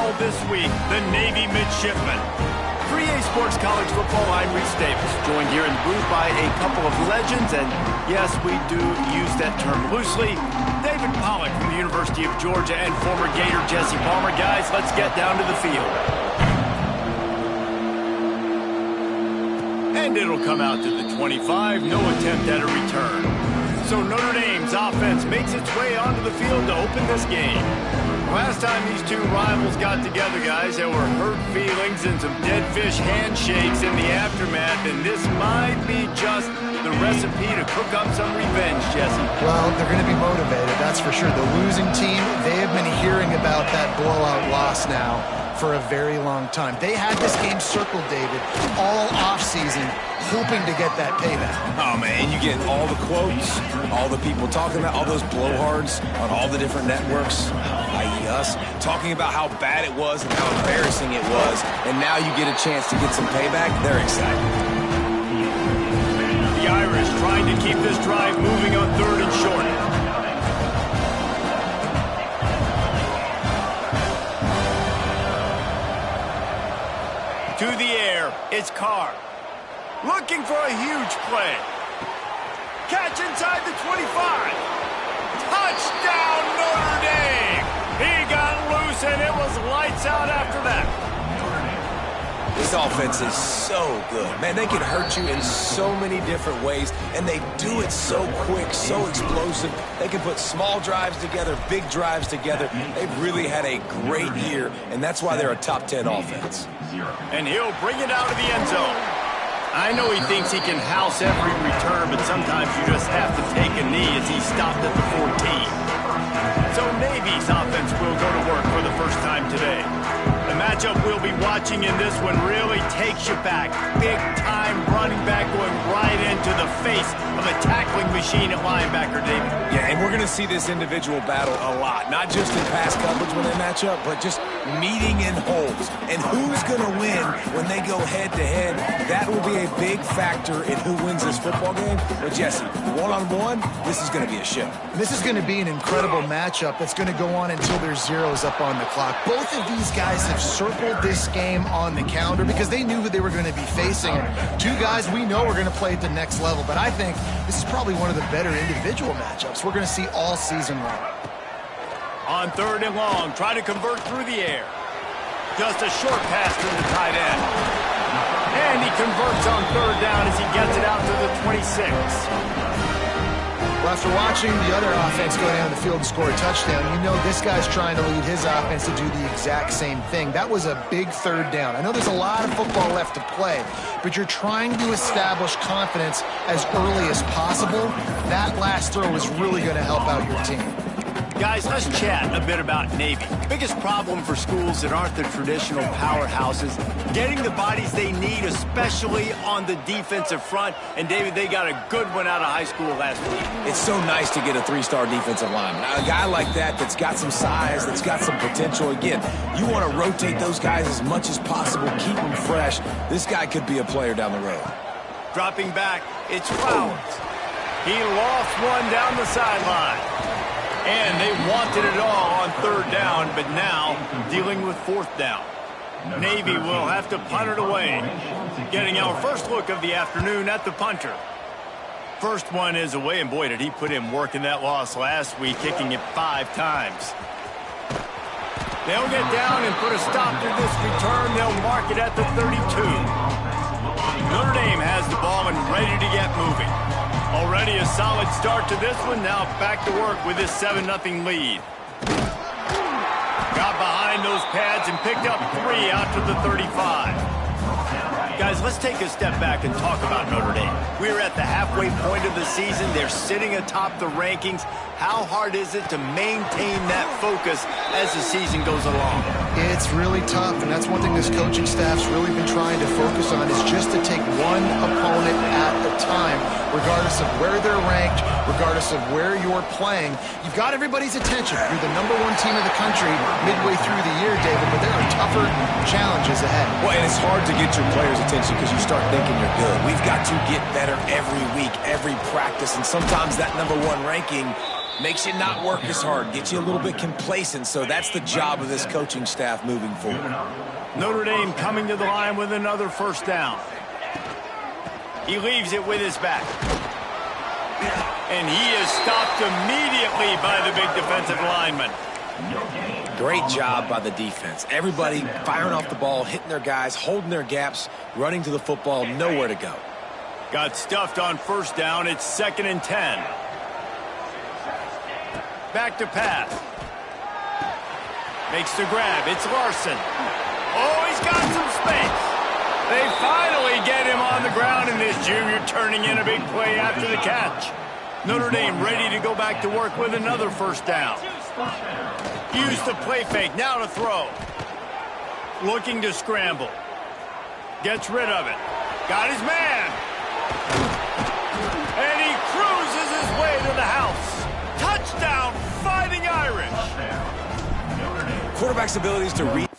battle this week, the Navy midshipmen. For EA Sports College Football, I'm Reese Davis, joined here in the booth by a couple of legends, and yes, we do use that term loosely. David Pollack from the University of Georgia and former Gator Jesse Palmer. Guys, let's get down to the field. And it'll come out to the 25, no attempt at a return. So Notre Dame's offense makes its way onto the field to open this game. Last time these two rivals got together, guys, there were hurt feelings and some dead fish handshakes in the aftermath, and this might be just the recipe to cook up some revenge, Jesse. Well, they're going to be motivated, that's for sure. The losing team, they have been hearing about that blowout loss now for a very long time. They had this game circled, David, all offseason, hoping to get that payback. Oh, man, you get all the quotes, all the people talking about, all those blowhards on all the different networks, i.e. us, talking about how bad it was and how embarrassing it was, and now you get a chance to get some payback. They're excited. The Irish trying to keep this drive moving on 3rd and short. To the air, it's Carr. Looking for a huge play. Catch inside the 25. Touchdown, Notre Dame! He got loose, and it was lights out after that. This offense is so good. Man, they can hurt you in so many different ways, and they do it so quick, so explosive. They can put small drives together, big drives together. They've really had a great year, and that's why they're a top 10 offense. And he'll bring it out of the end zone. I know he thinks he can house every return, but sometimes you just have to take a knee as he stopped at the 14. So Navy's offense will go to work for the first time today. The matchup we'll be watching in this one really takes you back. Big-time running back going right into the face of a tackling machine at linebacker, David. Yeah, and we're going to see this individual battle a lot. Not just in pass coverage when they match up, but just meeting in holes. And who's going to win when they go head-to-head? That will be a big factor in who wins this football game. But, Jesse, one-on-one, this is going to be a show. This is going to be an incredible matchup that's going to go on until there's zeros up on the clock. Both of these guys have circled this game on the calendar because they knew who they were going to be facing. And two guys we know are going to play at the next level. But I think this is probably one of the better individual matchups we're going to see all season long. On 3rd and long, try to convert through the air. Just a short pass to the tight end. And he converts on 3rd down as he gets it out to the 26. Well, after watching the other offense go down the field and score a touchdown, you know this guy's trying to lead his offense to do the exact same thing. That was a big 3rd down. I know there's a lot of football left to play, but you're trying to establish confidence as early as possible. That last throw is really going to help out your team. Guys, let's chat a bit about Navy. Biggest problem for schools that aren't the traditional powerhouses, getting the bodies they need, especially on the defensive front. And, David, they got a good one out of high school last week. It's so nice to get a 3-star defensive lineman. A guy like that that's got some size, that's got some potential. Again, you want to rotate those guys as much as possible, keep them fresh. This guy could be a player down the road. Dropping back, it's Flowers. He lost one down the sideline. And they wanted it all on 3rd down, but now dealing with 4th down. Navy will have to punt it away. Getting our first look of the afternoon at the punter. First one is away, and boy, did he put in work in that loss last week, kicking it 5 times. They'll get down and put a stop to this return. They'll mark it at the 32. Notre Dame has the ball and ready to get moving. Already a solid start to this one. Now back to work with this 7-0 lead. Got behind those pads and picked up 3 out to the 35. Guys, let's take a step back and talk about Notre Dame. We're at the halfway point of the season. They're sitting atop the rankings. How hard is it to maintain that focus as the season goes along? It's really tough, and that's one thing this coaching staff's really been trying to focus on is just to take one opponent at a time, regardless of where they're ranked, regardless of where you're playing. You've got everybody's attention. You're the #1 team in the country midway through the year, David, but there are tougher challenges ahead. Well, and it's hard to get your players' attention because you start thinking you're good. We've got to get better every week, every practice, and sometimes that #1 ranking Makes you not work as hard, gets you a little bit complacent, so that's the job of this coaching staff moving forward. Notre Dame coming to the line with another first down. He leaves it with his back. And he is stopped immediately by the big defensive lineman. Great job by the defense. Everybody firing off the ball, hitting their guys, holding their gaps, running to the football, nowhere to go. Got stuffed on first down. It's 2nd and 10. Back to pass. Makes the grab. It's Larson. Oh, he's got some space. They finally get him on the ground, and this junior turning in a big play after the catch. Notre Dame ready to go back to work with another first down. Use the play fake. Now to throw. Looking to scramble. Gets rid of it. Got his man. And he cruises his way to the house. Touchdown, Fighting Irish. Quarterback's abilities to read.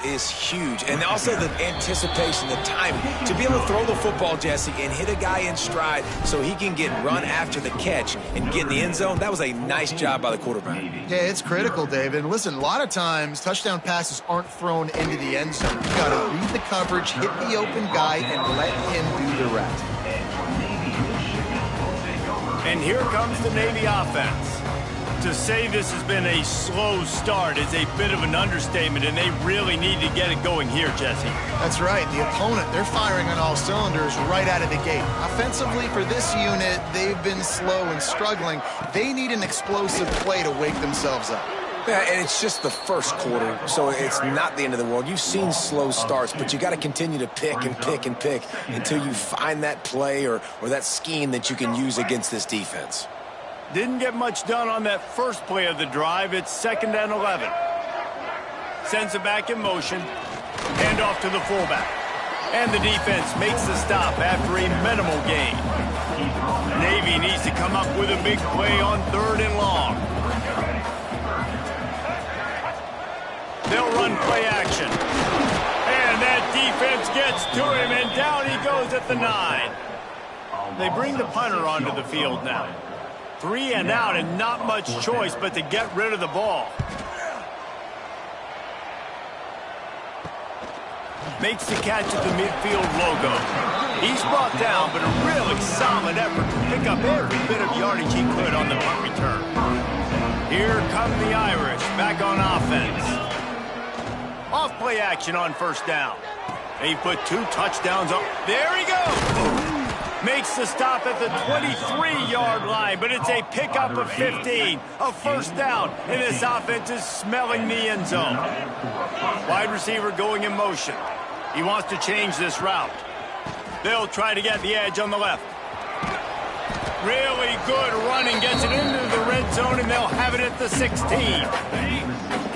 Is huge, and also the anticipation, the timing to be able to throw the football, Jesse, and hit a guy in stride so he can get run after the catch and get in the end zone. That was a nice job by the quarterback. Yeah, it's critical, David. And listen, a lot of times touchdown passes aren't thrown into the end zone. You got to read the coverage, hit the open guy, and let him do the rest. And here comes the Navy offense. To say this has been a slow start is a bit of an understatement, and they really need to get it going here, Jesse. That's right. The opponent, they're firing on all cylinders right out of the gate. Offensively, for this unit, they've been slow and struggling. They need an explosive play to wake themselves up. Yeah, and it's just the first quarter, so it's not the end of the world. You've seen slow starts, but you got to continue to pick and pick and pick until you find that play or that scheme that you can use against this defense. Didn't get much done on that first play of the drive. It's 2nd and 11. Sends it back in motion. Hand off to the fullback. And the defense makes the stop after a minimal gain. Navy needs to come up with a big play on 3rd and long. They'll run play action. defense gets to him, and down he goes at the 9. They bring the punter onto the field now. 3 and out, and not much choice but to get rid of the ball. Makes the catch at the midfield logo. He's brought down, but a really solid effort to pick up every bit of yardage he could on the punt return. Here come the Irish, back on offense. Off play action on first down. They put 2 touchdowns up. There he goes! Makes the stop at the 23-yard line, but it's a pickup of 15. A first down, and this offense is smelling the end zone. Wide receiver going in motion. He wants to change this route. They'll try to get the edge on the left. Really good running, gets it into the red zone, and they'll have it at the 16.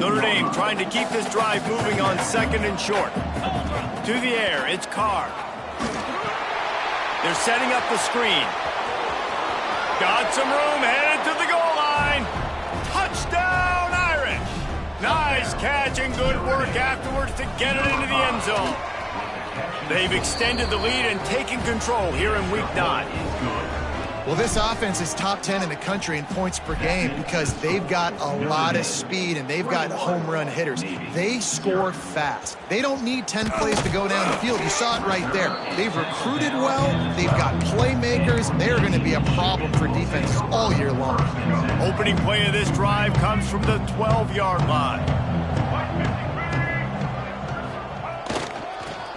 Notre Dame trying to keep this drive moving on 2nd and short. To the air, it's Carr. They're setting up the screen. Got some room, headed to the goal line. Touchdown, Irish! Nice catch and good work afterwards to get it into the end zone. They've extended the lead and taken control here in Week 9. Well, this offense is top 10 in the country in points per game because they've got a lot of speed and they've got home run hitters. They score fast. They don't need 10 plays to go down the field. You saw it right there. They've recruited well. They've got playmakers. They're going to be a problem for defenses all year long. Opening play of this drive comes from the 12-yard line.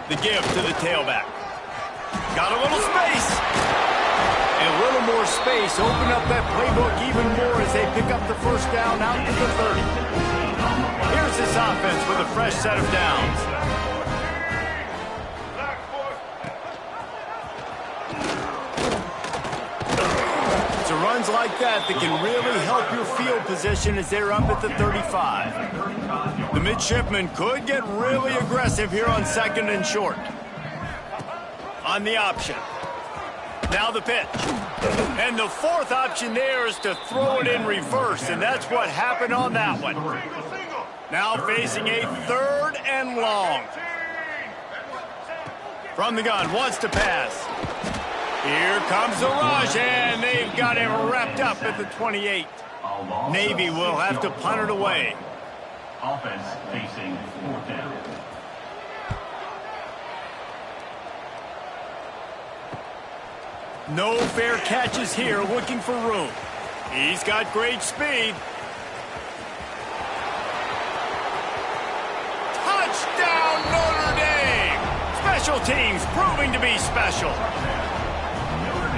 The give to the tailback. Got a little space. And a little more space, open up that playbook even more as they pick up the first down out to the 30. Here's this offense with a fresh set of downs. It's a runs like that that can really help your field position as they're up at the 35. The midshipmen could get really aggressive here on 2nd and short. On the option. Now the pitch. And the 4th option there is to throw it in reverse, and that's what happened on that one. Now facing a 3rd and long. From the gun, wants to pass. Here comes the rush, and they've got him wrapped up at the 28. Navy will have to punt it away. Offense facing 4th down. No fair catches here, looking for room. He's got great speed. Touchdown, Notre Dame! Special teams proving to be special.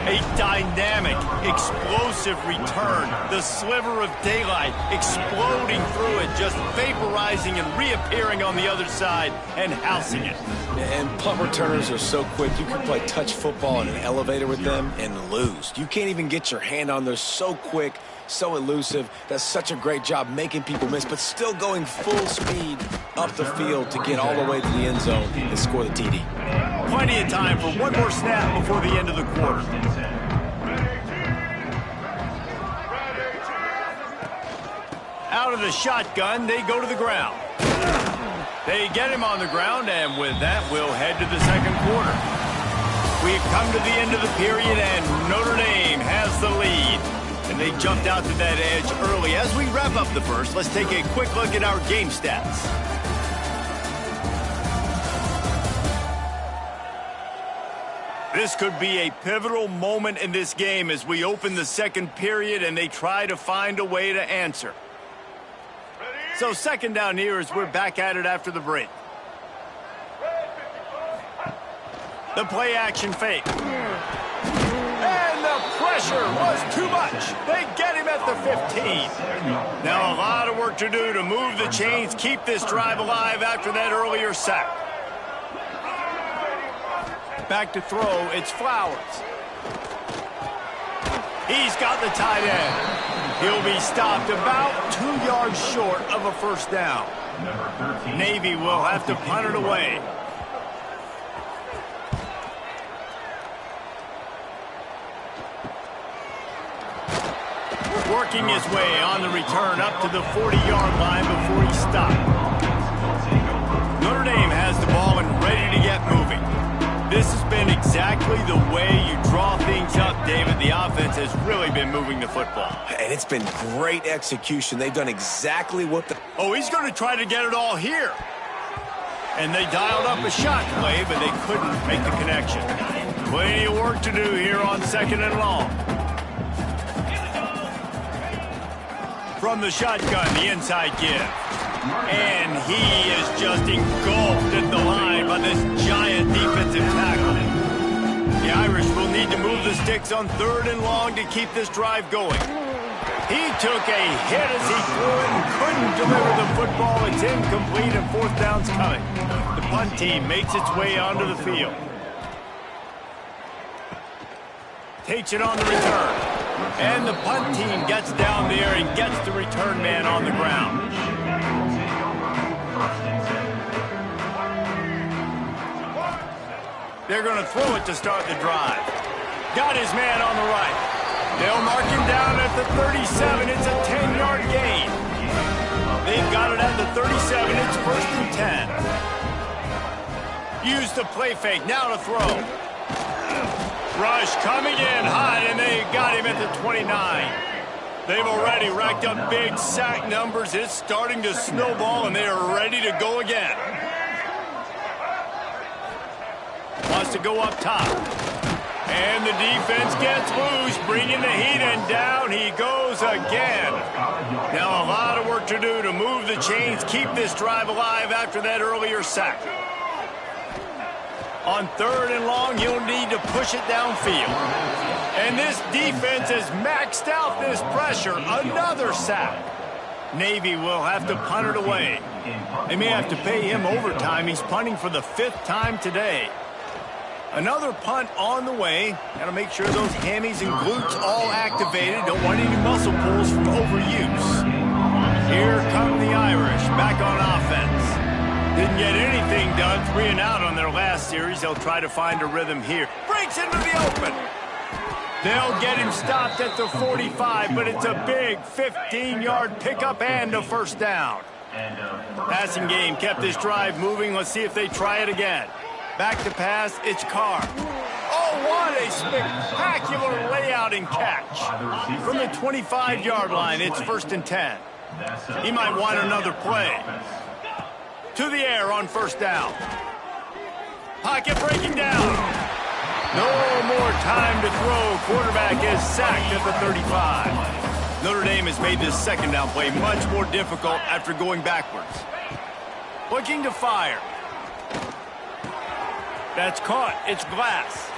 A dynamic, explosive return. The sliver of daylight exploding through it, just vaporizing and reappearing on the other side and housing it. And punt returners are so quick, you can play touch football in an elevator with them and lose. You can't even get your hand on. They're so quick, so elusive. Does such a great job making people miss, but still going full speed up the field to get all the way to the end zone and score the TD. Plenty of time for one more snap before the end of the quarter. Out of the shotgun, they go to the ground. They get him on the ground, and with that, we'll head to the 2nd quarter. We've come to the end of the period, and Notre Dame has the lead. And they jumped out to that edge early. As we wrap up the first, let's take a quick look at our game stats. This could be a pivotal moment in this game as we open the 2nd period and they try to find a way to answer. So 2nd down here as we're back at it after the break. The play action fake. And the pressure was too much. They get him at the 15. Now a lot of work to do to move the chains, keep this drive alive after that earlier sack. Back to throw, it's Flowers. He's got the tight end. He'll be stopped about 2 yards short of a first down. Navy will have to punt it away. Working his way on the return up to the 40-yard line before he stopped. Notre Dame has the ball and ready to get moving. This has been exactly the way you draw things up, David. The offense has really been moving the football. And it's been great execution. They've done exactly what the... Oh, he's going to try to get it all here. And they dialed up a shot play, but they couldn't make the connection. Plenty of work to do here on 2nd and long. From the shotgun, the inside give. And he is just engulfed at the line by this giant defensive tackle. The Irish will need to move the sticks on 3rd and long to keep this drive going. He took a hit as he threw it and couldn't deliver the football. It's incomplete and 4th down's coming. The punt team makes its way onto the field. Takes it on the return. And the punt team gets down there and gets the return man on the ground. They're going to throw it to start the drive. Got his man on the right. They'll mark him down at the 37. It's a 10-yard gain. They've got it at the 37. It's 1st and 10. Use the play fake. Now to throw. Rush coming in high, and they got him at the 29. They've already racked up big sack numbers. It's starting to snowball, and they are ready to go again. Wants to go up top. And the defense gets loose, bringing the heat, and down he goes again. Now a lot of work to do to move the chains, keep this drive alive after that earlier sack. On 3rd and long, you'll need to push it downfield. And this defense has maxed out this pressure. Another sack. Navy will have to punt it away. They may have to pay him overtime. He's punting for the 5th time today. Another punt on the way. Got to make sure those hammies and glutes all activated. Don't want any muscle pulls from overuse. Here come the Irish back on offense. Didn't get anything done, 3 and out on their last series. They'll try to find a rhythm here. Breaks into the open. They'll get him stopped at the 45, but it's a big 15-yard pickup and a 1st down. Passing game kept this drive moving. Let's see if they try it again. Back to pass, it's Carr. Oh, what a spectacular layout and catch. From the 25-yard line, it's 1st and 10. He might want another play. To the air on 1st down. Pocket breaking down. No more time to throw. Quarterback is sacked at the 35. Notre Dame has made this 2nd down play much more difficult after going backwards. Looking to fire. That's caught. It's Glass.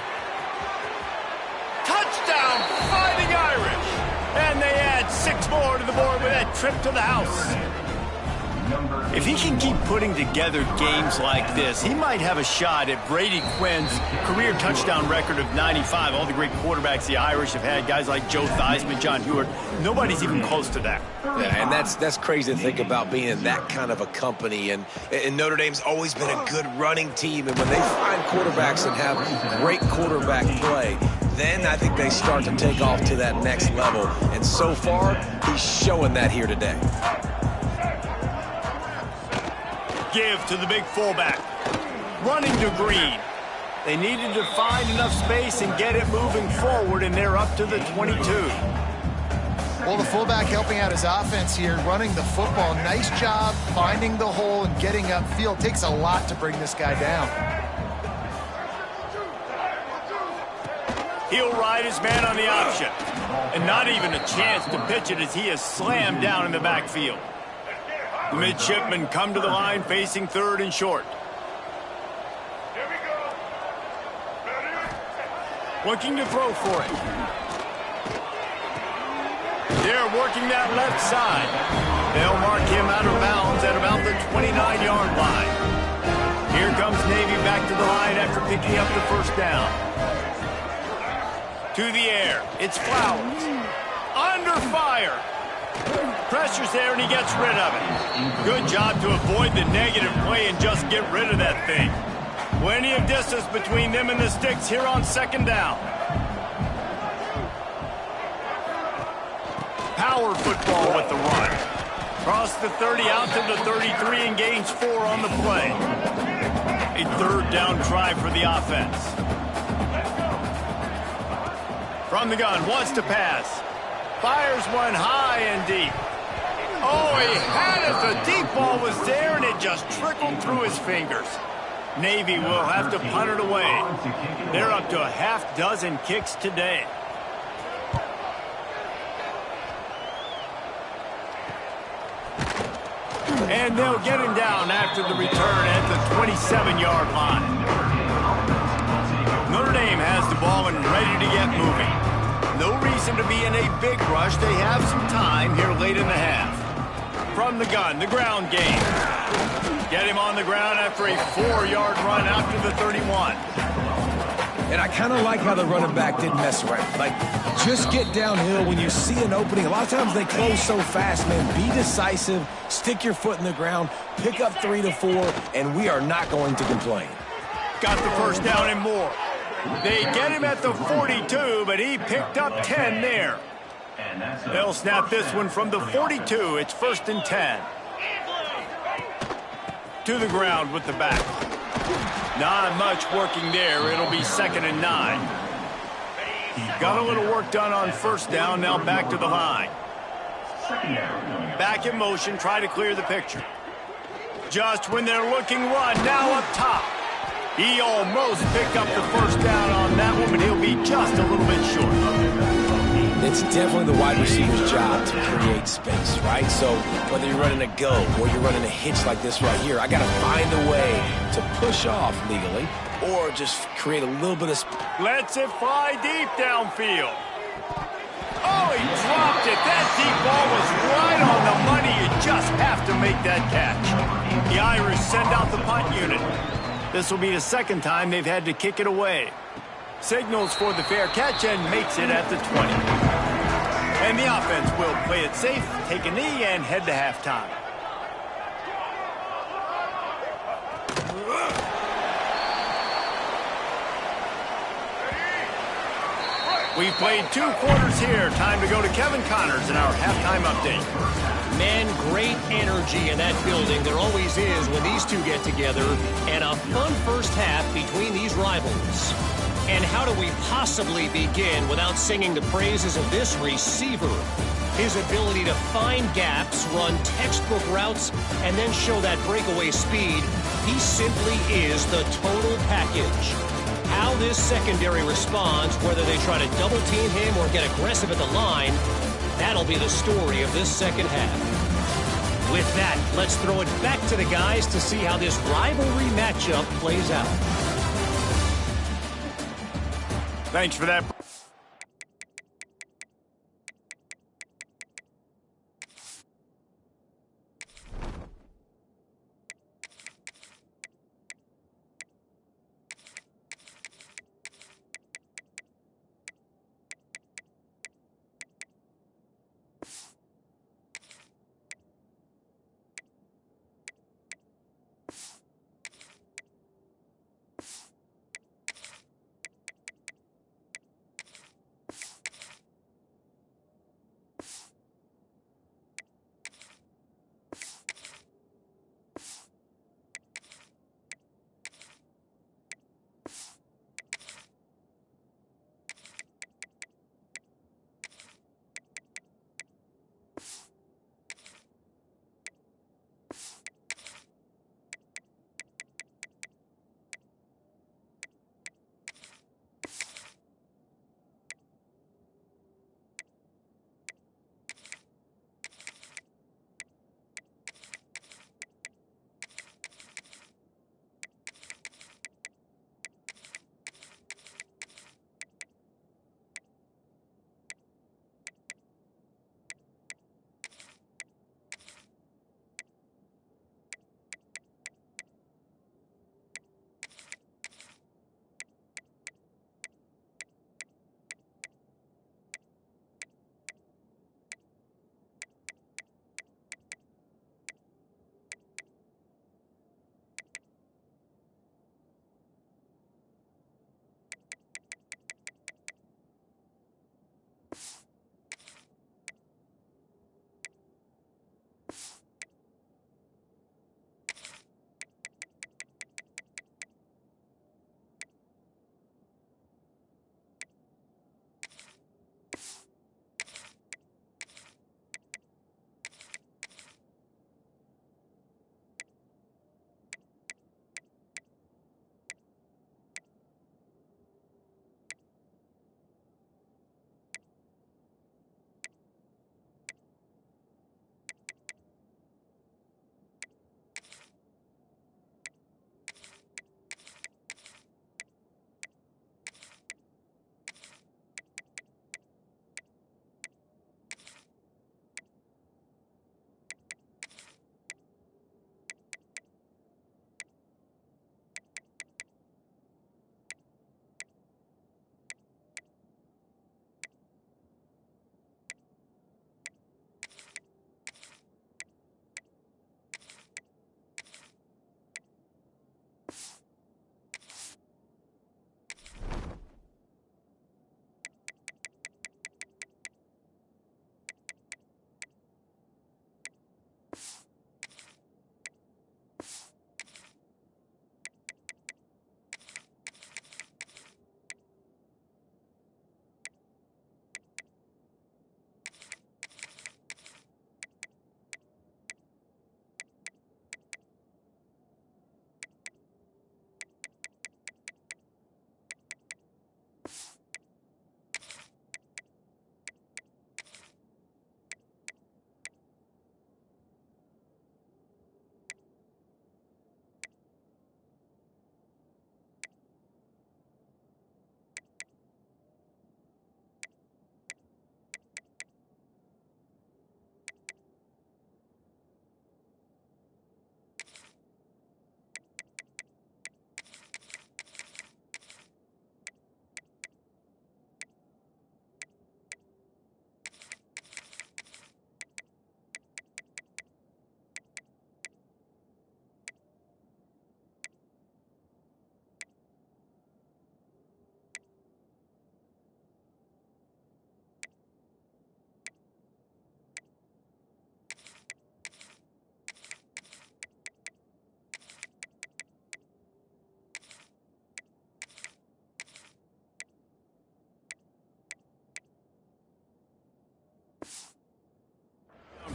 Touchdown, Fighting Irish. And they add 6 more to the board with that trip to the house. If he can keep putting together games like this, he might have a shot at Brady Quinn's career touchdown record of 95. All the great quarterbacks the Irish have had, guys like Joe Theismann, John Hewart, nobody's even close to that. Yeah, and that's crazy to think about being in that kind of a company. And Notre Dame's always been a good running team. And when they find quarterbacks and have great quarterback play, then I think they start to take off to that next level. And so far, he's showing that here today. Give to the big fullback. Running to Green. They needed to find enough space and get it moving forward, and they're up to the 22. Well, the fullback helping out his offense here, running the football. Nice job finding the hole and getting upfield. Takes a lot to bring this guy down. He'll ride his man on the option. And not even a chance to pitch it as he is slammed down in the backfield. The midshipmen come to the line facing 3rd and short. Looking to throw for it. They're working that left side. They'll mark him out of bounds at about the 29-yard line. Here comes Navy back to the line after picking up the 1st down. To the air. It's Flowers. Under fire. Pressure's there, and he gets rid of it. Good job to avoid the negative play and just get rid of that thing. Plenty of distance between them and the sticks here on 2nd down. Power football with the run. Cross the 30 out to the 33 and gains 4 on the play. A third down try for the offense. From the gun, wants to pass. Fires one high and deep. Oh, he had it. The deep ball was there, and it just trickled through his fingers. Navy will have to punt it away. They're up to a half dozen kicks today. And they'll get him down after the return at the 27-yard line. Notre Dame has the ball and ready to get moving. No reason to be in a big rush. They have some time here late in the half. From the gun, the ground game. Get him on the ground after a 4-yard run after the 31. And I kind of like how the running back didn't mess around. Like, just get downhill when you see an opening. A lot of times they close so fast, man. Be decisive, stick your foot in the ground, pick up 3 to 4, and we are not going to complain. Got the first down and more. They get him at the 42, but he picked up 10 there. They'll snap this one from the 42. It's 1st and 10. To the ground with the back. Not much working there. It'll be 2nd and 9. Got a little work done on first down. Now back to the line. Back in motion. Try to clear the picture. Just when they're looking run. Now up top. He almost picked up the first down on that one, but he'll be just a little bit short. It's definitely the wide receiver's job to create space, right? So whether you're running a go or you're running a hitch like this right here, I got to find a way to push off legally or just create a little bit of space. Lets it fly deep downfield. Oh, he dropped it. That deep ball was right on the money. You just have to make that catch. The Irish send out the punt unit. This will be the 2nd time they've had to kick it away. Signals for the fair catch and makes it at the 20. And the offense will play it safe, take a knee, and head to halftime. We've played 2 quarters here. Time to go to Kevin Connors in our halftime update. Man, great energy in that building. There always is when these two get together. And a fun first half between these rivals. And how do we possibly begin without singing the praises of this receiver? His ability to find gaps, run textbook routes, and then show that breakaway speed. He simply is the total package. How this secondary responds, whether they try to double team him or get aggressive at the line, that'll be the story of this second half. With that, let's throw it back to the guys to see how this rivalry matchup plays out. Thanks for that.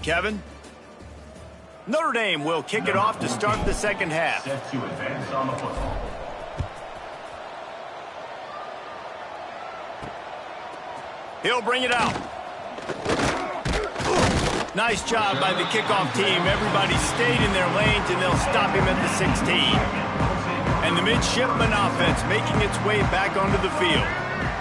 Kevin. Notre Dame will kick it off to start the second half. Set to advance on the football. He'll bring it out. Nice job by the kickoff team. Everybody stayed in their lanes, and they'll stop him at the 16. And the midshipman offense making its way back onto the field.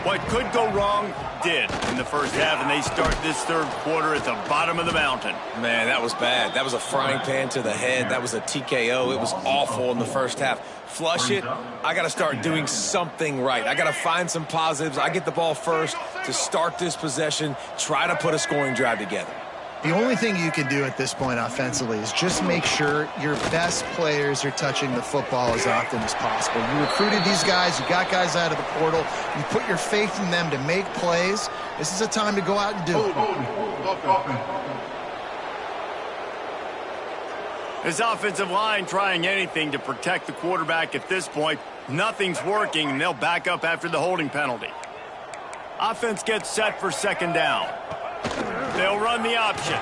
What could go wrong did in the first half, and they start this third quarter at the bottom of the mountain. Man, that was bad. That was a frying pan to the head. That was a TKO. It was awful in the first half. Flush it. I got to start doing something right. I got to find some positives. I get the ball first to start this possession, try to put a scoring drive together. The only thing you can do at this point offensively is just make sure your best players are touching the football as often as possible. You recruited these guys. You got guys out of the portal. You put your faith in them to make plays. This is a time to go out and do it. This offensive line trying anything to protect the quarterback at this point. Nothing's working, and they'll back up after the holding penalty. Offense gets set for second down. They'll run the option.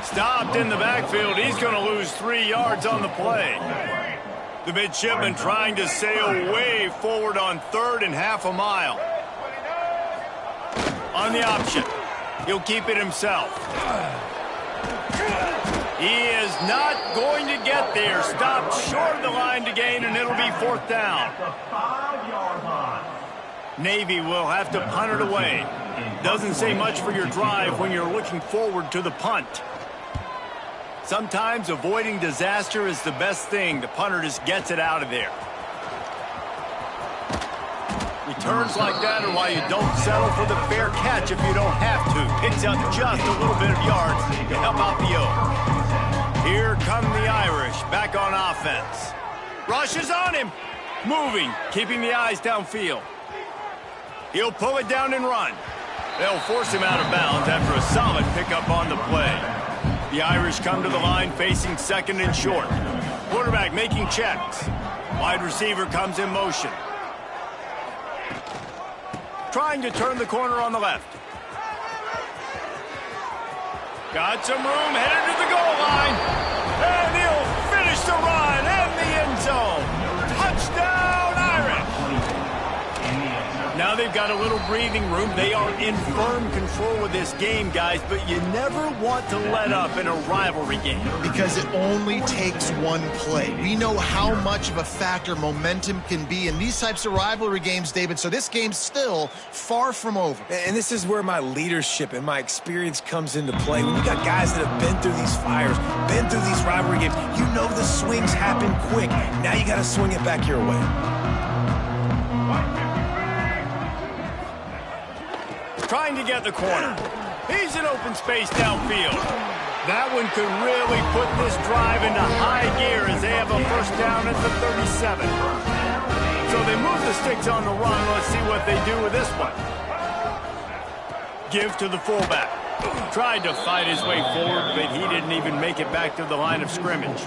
Stopped in the backfield. He's going to lose 3 yards on the play. The midshipman trying to sail way forward on third and half a mile. On the option. He'll keep it himself. He is not going to get there. Stopped short of the line to gain, and it'll be fourth down. Navy will have to punt it away. Doesn't say much for your drive when you're looking forward to the punt. Sometimes avoiding disaster is the best thing. The punter just gets it out of there. Returns like that are why you don't settle for the fair catch if you don't have to. Picks up just a little bit of yards to help out the Oaks. Here come the Irish back on offense. Rushes on him. Moving, keeping the eyes downfield. He'll pull it down and run. They'll force him out of bounds after a solid pickup on the play. The Irish come to the line facing second and short. Quarterback making checks. Wide receiver comes in motion. Trying to turn the corner on the left. Got some room, headed to the goal line. And he'll finish the run in the end zone. Touchdown, Irish. Now they've got a little breathing room. They are in firm control of this game, guys, but you never want to let up in a rivalry game. Because it only takes one play. We know how much of a factor momentum can be in these types of rivalry games, David, so this game's still far from over. And this is where my leadership and my experience comes into play. When you got guys that have been through these fires, been through these rivalry games, you know the swings happen quick. Now you got to swing it back your way. Trying to get the corner. He's in open space downfield. That one could really put this drive into high gear as they have a first down at the 37. So they move the sticks on the run. Let's see what they do with this one. Give to the fullback. Tried to fight his way forward, but he didn't even make it back to the line of scrimmage.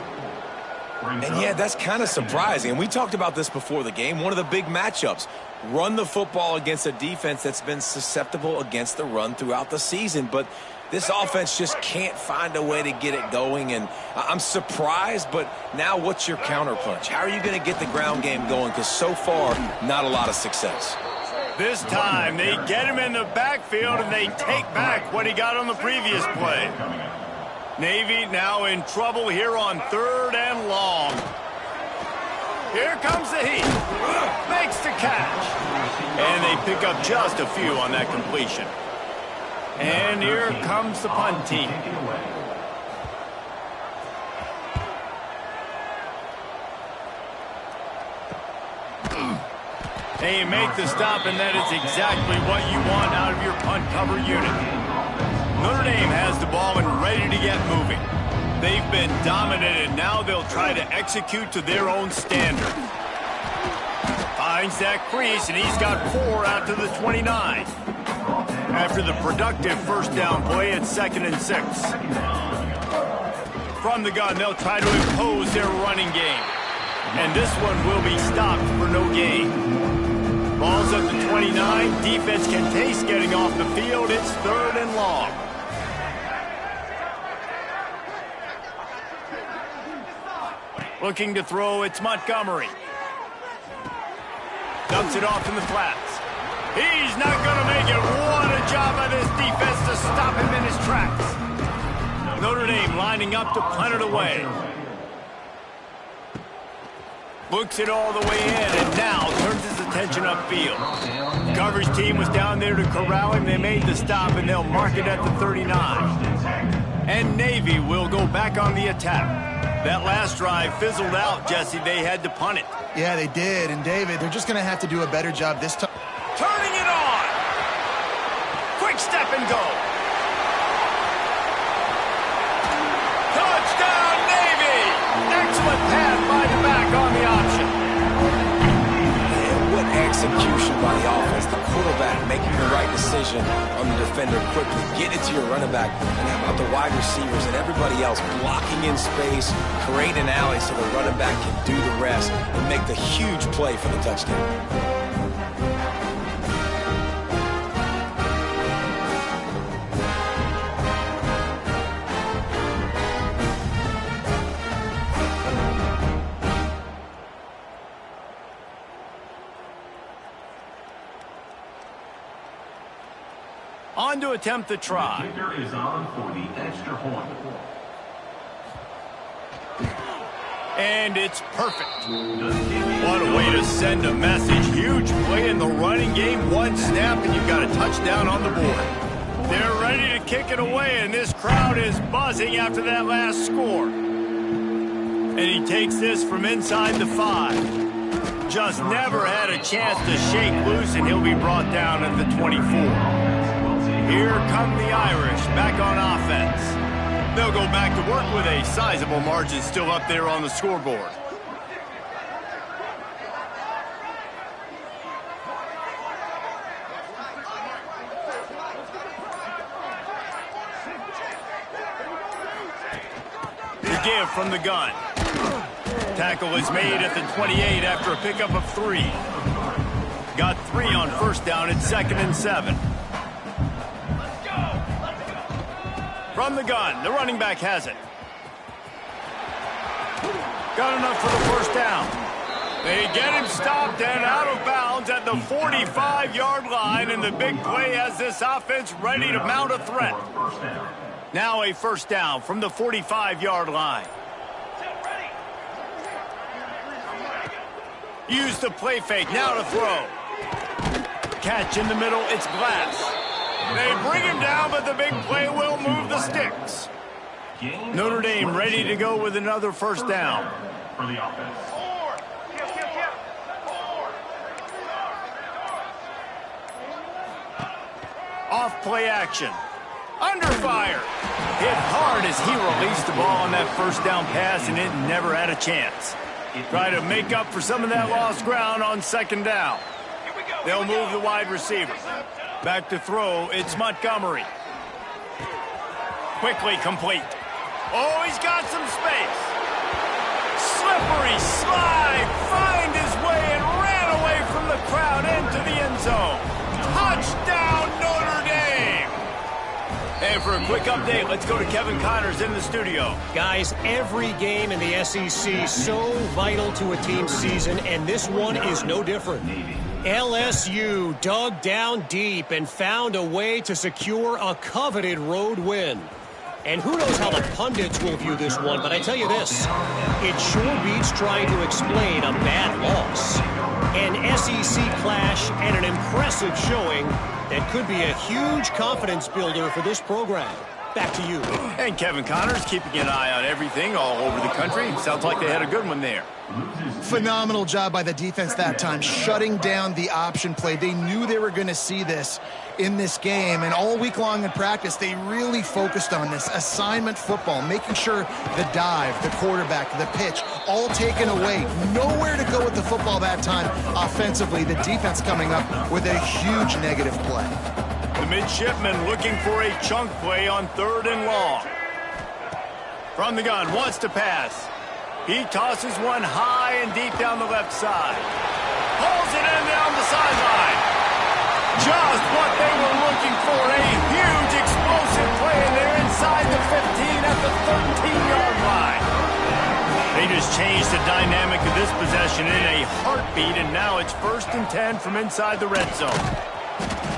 And yeah, that's kind of surprising. And we talked about this before the game. One of the big matchups. Run the football against a defense that's been susceptible against the run throughout the season. But this offense just can't find a way to get it going. And I'm surprised, but now what's your counterpunch? How are you going to get the ground game going? Because so far, not a lot of success. This time, they get him in the backfield, and they take back what he got on the previous play. Navy now in trouble here on third and long. Here comes the heat. Makes the catch. And they pick up just a few on that completion. And here comes the punt team. They make the stop, and that is exactly what you want out of your punt cover unit. Notre Dame has the ball and ready to get moving. They've been dominated. Now they'll try to execute to their own standard. Finds that crease, and he's got 4 out to the 29. After the productive first down play at 2nd and 6. From the gun, they'll try to impose their running game. And this one will be stopped for no gain. Ball's at the 29. Defense can taste getting off the field. It's 3rd and long. Looking to throw, it's Montgomery. Dumps it off in the flats. He's not going to make it. What a job by this defense to stop him in his tracks. Notre Dame lining up to punt it away. Looks it all the way in and now turns his attention upfield. Coverage team was down there to corral him. They made the stop and they'll mark it at the 39. And Navy will go back on the attack. That last drive fizzled out, Jesse. They had to punt it. Yeah, they did. And David, they're just going to have to do a better job this time. Turning it on. Quick step and go. Touchdown, Navy. Excellent pass by the back on the option. And what execution by the offense. The quarterback making the right decision on the defender quickly. Get it to your running back. And how about the wide receivers and everybody else blocking in space, create an alley so the running back can do the rest and make the huge play for the touchdown. On to attempt the try. Kicker is on for the extra point. And it's perfect. What a way to send a message. Huge play in the running game. One snap and you've got a touchdown on the board. They're ready to kick it away and this crowd is buzzing after that last score. And he takes this from inside the 5. Just never had a chance to shake loose and he'll be brought down at the 24. Here come the Irish back on offense. They'll go back to work with a sizable margin still up there on the scoreboard. The give from the gun. Tackle is made at the 28 after a pickup of 3. Got 3 on first down at 2nd and 7. From the gun, the running back has it. Got enough for the first down. They get him stopped and out of bounds at the 45-yard line, and the big play has this offense ready to mount a threat. Now a first down from the 45-yard line. Use the play fake, now to throw. Catch in the middle, it's Glass. They bring him down, but the big play will move the sticks. Notre Dame ready to go with another first down. For the offense. Off play action. Under fire. Hit hard as he released the ball on that first down pass, and it never had a chance. Try to make up for some of that lost ground on second down. They'll move the wide receiver. Back to throw, it's Montgomery. Quickly complete. Oh, he's got some space. Slippery slide, find his way and ran away from the crowd into the end zone. Touchdown, Notre Dame! And for a quick update, let's go to Kevin Connors in the studio. Guys, every game in the SEC so vital to a team's season, and this one is no different. LSU dug down deep and found a way to secure a coveted road win. And who knows how the pundits will view this one, but I tell you this, it sure beats trying to explain a bad loss. An SEC clash and an impressive showing that could be a huge confidence builder for this program. Back to you. And Kevin Connors keeping an eye on everything all over the country. Sounds like they had a good one there. Phenomenal job by the defense that time, shutting down the option play. They knew they were going to see this in this game, and all week long in practice, they really focused on this assignment football, making sure the dive, the quarterback, the pitch, all taken away. Nowhere to go with the football that time offensively. The defense coming up with a huge negative play. The midshipman looking for a chunk play on 3rd and long. From the gun, wants to pass. He tosses one high and deep down the left side. Pulls it in down the sideline. Just what they were looking for. A huge explosive play, and they're inside the 15 at the 13-yard line. They just has changed the dynamic of this possession in a heartbeat, and now it's 1st and 10 from inside the red zone.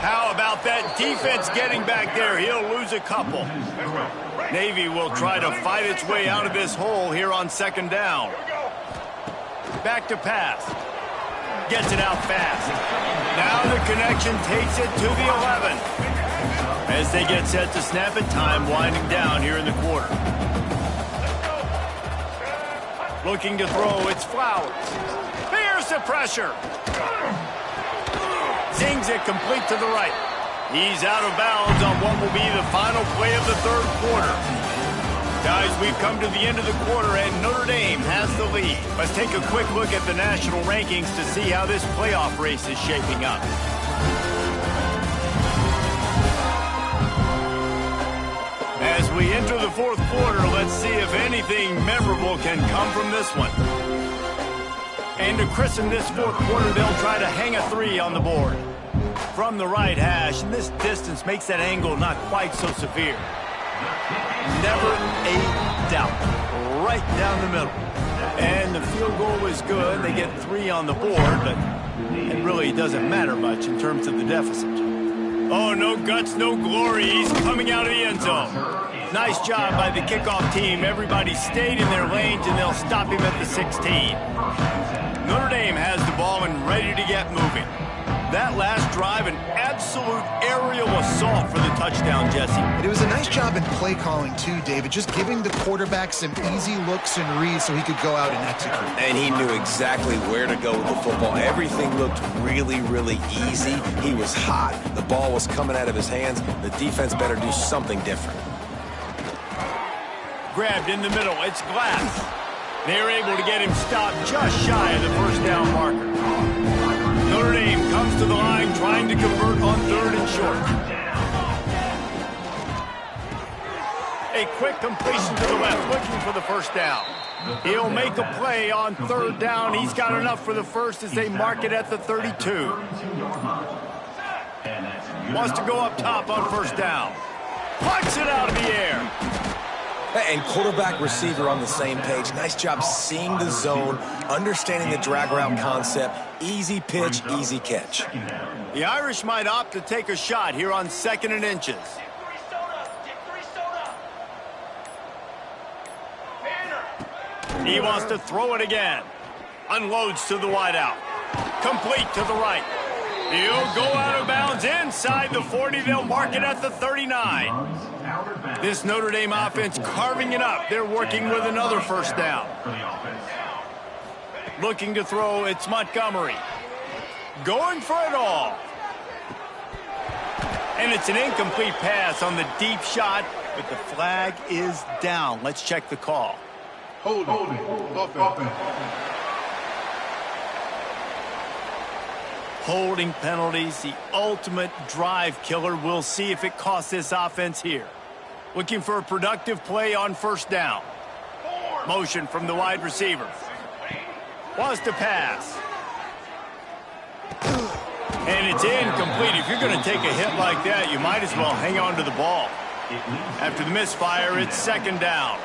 How about that defense getting back there? He'll lose a couple. Navy will try to fight its way out of this hole here on 2nd down. Back to pass. Gets it out fast. Now the connection takes it to the 11. As they get set to snap it, time winding down here in the quarter. Looking to throw, it's Flowers. Here's the pressure. Zings it complete to the right. He's out of bounds on what will be the final play of the 3rd quarter. Guys, we've come to the end of the quarter, and Notre Dame has the lead. Let's take a quick look at the national rankings to see how this playoff race is shaping up. As we enter the 4th quarter, let's see if anything memorable can come from this one. And to christen this 4th quarter, they'll try to hang a 3 on the board. From the right hash, and this distance makes that angle not quite so severe. Never a doubt. Right down the middle. And the field goal is good. They get 3 on the board, but it really doesn't matter much in terms of the deficit. Oh, no guts, no glory. He's coming out of the end zone. Nice job by the kickoff team. Everybody stayed in their lanes, and they'll stop him at the 16. Notre Dame has the ball and ready to get moving. That last drive, an absolute aerial assault for the touchdown, Jesse. It was a nice job in play calling, too, David, just giving the quarterback some easy looks and reads so he could go out and execute. And he knew exactly where to go with the football. Everything looked really, really easy. He was hot. The ball was coming out of his hands. The defense better do something different. Grabbed in the middle. It's Glass. They're able to get him stopped just shy of the 1st down marker. Notre Dame comes to the line trying to convert on 3rd and short. A quick completion to the left, looking for the 1st down. He'll make a play on 3rd down. He's got enough for the 1st as they mark it at the 32. Wants to go up top on 1st down. Plucks it out of the air. And quarterback receiver on the same page. Nice job seeing the zone, understanding the drag route concept. Easy pitch, easy catch. The Irish might opt to take a shot here on 2nd and inches. He wants to throw it again. Unloads to the wideout. Complete to the right. He'll go out of bounds inside the 40. They'll mark it at the 39. This Notre Dame offense carving it up. They're working with another 1st down. Looking to throw, it's Montgomery. Going for it all. And it's an incomplete pass on the deep shot, but the flag is down. Let's check the call. Hold it. Offense. Holding penalties, the ultimate drive killer. We'll see if it costs this offense here. Looking for a productive play on 1st down. Motion from the wide receiver. Wants to pass. And it's incomplete. If you're going to take a hit like that, you might as well hang on to the ball. After the misfire, it's 2nd down.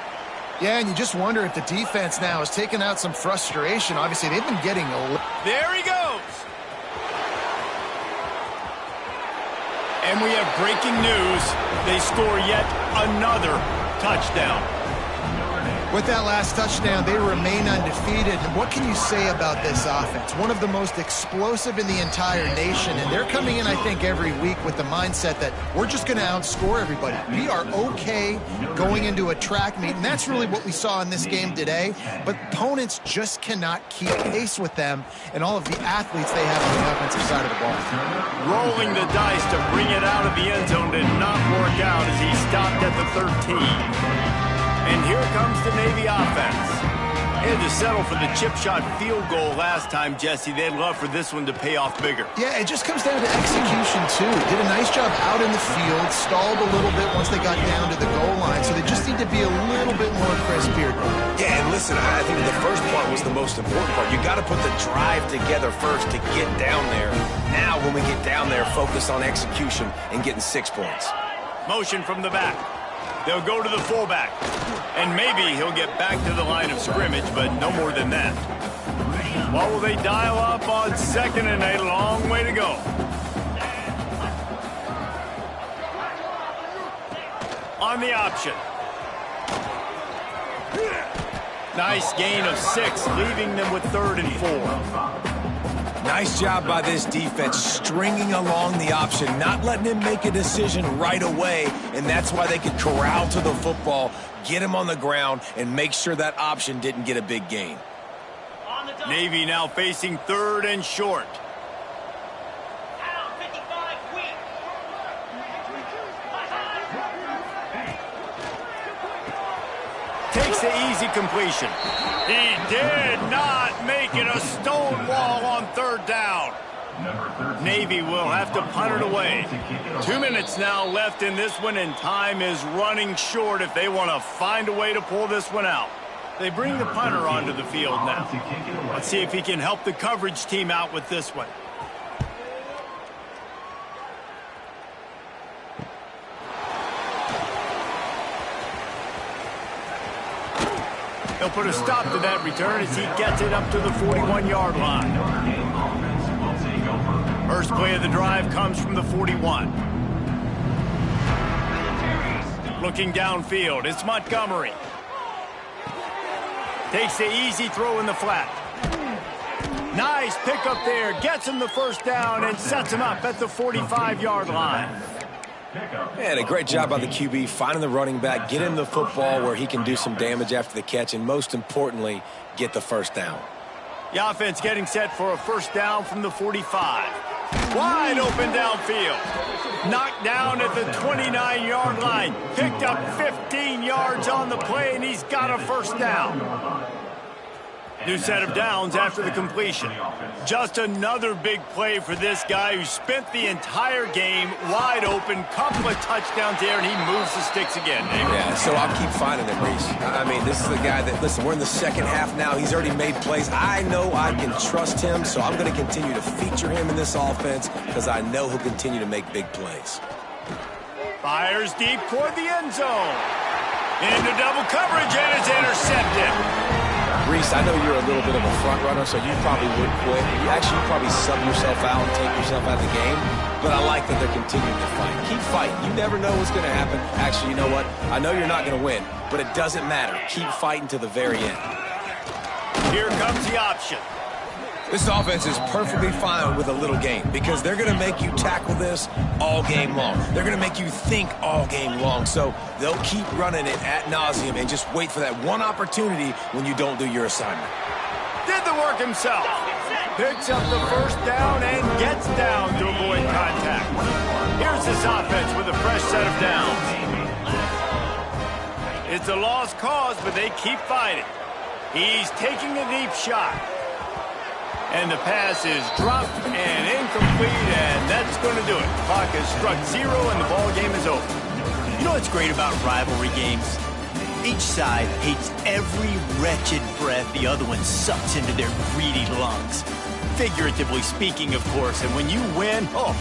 Yeah, and you just wonder if the defense now is taking out some frustration. Obviously, they've been getting There he goes. And we have breaking news. They score yet another touchdown. With that last touchdown, they remain undefeated. And what can you say about this offense? One of the most explosive in the entire nation. And they're coming in, I think, every week with the mindset that we're just going to outscore everybody. We are okay going into a track meet. And that's really what we saw in this game today. But opponents just cannot keep pace with them and all of the athletes they have on the offensive side of the ball. Rolling the dice to bring it out of the end zone did not work out as he stopped at the 13. And here comes the Navy offense. They had to settle for the chip shot field goal last time, Jesse. They'd love for this one to pay off bigger. Yeah, it just comes down to execution, too. Did a nice job out in the field, stalled a little bit once they got down to the goal line, so they just need to be a little bit more crisp here. Yeah, and listen, I think the first part was the most important part. You got to put the drive together first to get down there. Now, when we get down there, focus on execution and getting 6 points. Motion from the back. They'll go to the fullback. And maybe he'll get back to the line of scrimmage, but no more than that. What will they dial up on 2nd and 8? Long way to go. On the option. Nice gain of 6, leaving them with 3rd and 4. Nice job by this defense, stringing along the option, not letting him make a decision right away, and that's why they could corral to the football, get him on the ground, and make sure that option didn't get a big gain. Navy now facing 3rd and short. Takes the easy completion. He did not make it a stone wall on 3rd down. Navy will have to punt it away. 2 minutes now left in this one, and time is running short if they want to find a way to pull this one out. They bring the punter onto the field now. Let's see if he can help the coverage team out with this one. He'll put a stop to that return as he gets it up to the 41-yard line. First play of the drive comes from the 41. Looking downfield, it's Montgomery. Takes the easy throw in the flat. Nice pickup there. Gets him the first down and sets him up at the 45-yard line. And a great job by the QB finding the running back, get him the football where he can do some damage after the catch, and most importantly, get the first down. The offense getting set for a first down from the 45. Wide open downfield. Knocked down at the 29-yard line. Picked up 15 yards on the play, and he's got a first down. New set of downs after the completion. Just another big play for this guy who spent the entire game wide open. Couple of touchdowns there, and he moves the sticks again. Yeah, so I'll keep finding him, Reese. I mean, this is the guy that, listen, we're in the second half now. He's already made plays. I know I can trust him, so I'm going to continue to feature him in this offense because I know he'll continue to make big plays. Fires deep toward the end zone. Into double coverage, and it's intercepted. Reese, I know you're a little bit of a front runner, so you probably would quit. You probably sub yourself out and take yourself out of the game. But I like that they're continuing to fight. Keep fighting. You never know what's going to happen. Actually, you know what? I know you're not going to win, but it doesn't matter. Keep fighting to the very end. Here comes the option. This offense is perfectly fine with a little game because they're going to make you tackle this all game long. They're going to make you think all game long. So they'll keep running it ad nauseum and just wait for that one opportunity when you don't do your assignment. Did the work himself. Picks up the first down and gets down to avoid contact. Here's this offense with a fresh set of downs. It's a lost cause, but they keep fighting. He's taking a deep shot. And the pass is dropped and incomplete, and that's going to do it. The clock has struck 0, and the ball game is over. You know what's great about rivalry games? Each side hates every wretched breath the other one sucks into their greedy lungs. Figuratively speaking, of course, and when you win, oh,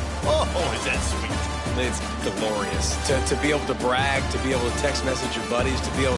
is that sweet. It's glorious to be able to brag, to be able to text message your buddies, to be able